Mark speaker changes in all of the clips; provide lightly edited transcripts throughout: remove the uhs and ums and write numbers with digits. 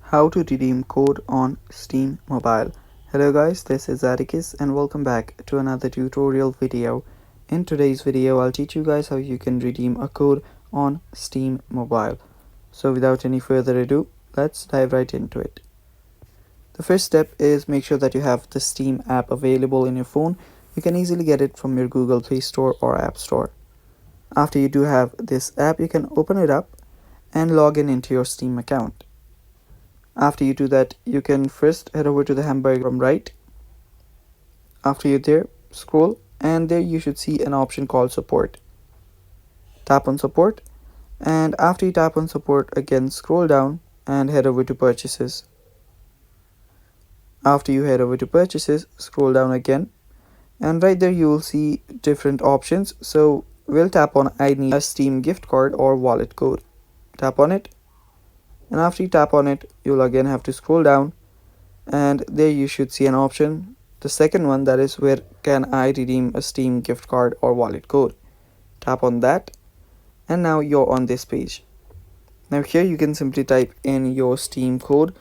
Speaker 1: How to redeem code on Steam Mobile. Hello guys, this is Atticus and welcome back to another tutorial video. In today's video, I'll teach you guys how you can redeem a code on Steam Mobile. So without any further ado, let's dive right into it. The first step is make sure that you have the Steam app available in your phone. You can easily get it from your Google Play Store or App Store. After you do have this app, you can open it up and log in into your Steam account. After you do that, you can first head over to the hamburger from right. After you're there, scroll and there you should see an option called support. Tap on support, and after you tap on support, again scroll down and head over to purchases. After you head over to purchases, scroll down again, and right there you will see different options. So we'll tap on I need a Steam gift card or wallet code. Tap on it, and after you tap on it, you'll again have to scroll down, and there you should see an option, the second one, that is where can I redeem a Steam gift card or wallet code. Tap on that, and now you're on this page. Now here you can simply type in your Steam code,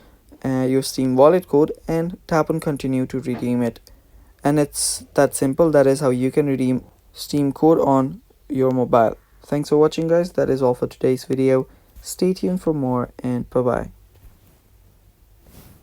Speaker 1: your Steam wallet code, and tap on continue to redeem it. And it's that simple. That is how you can redeem Steam code on your mobile. Thanks for watching guys. That is all for today's video. Stay tuned for more, and bye bye.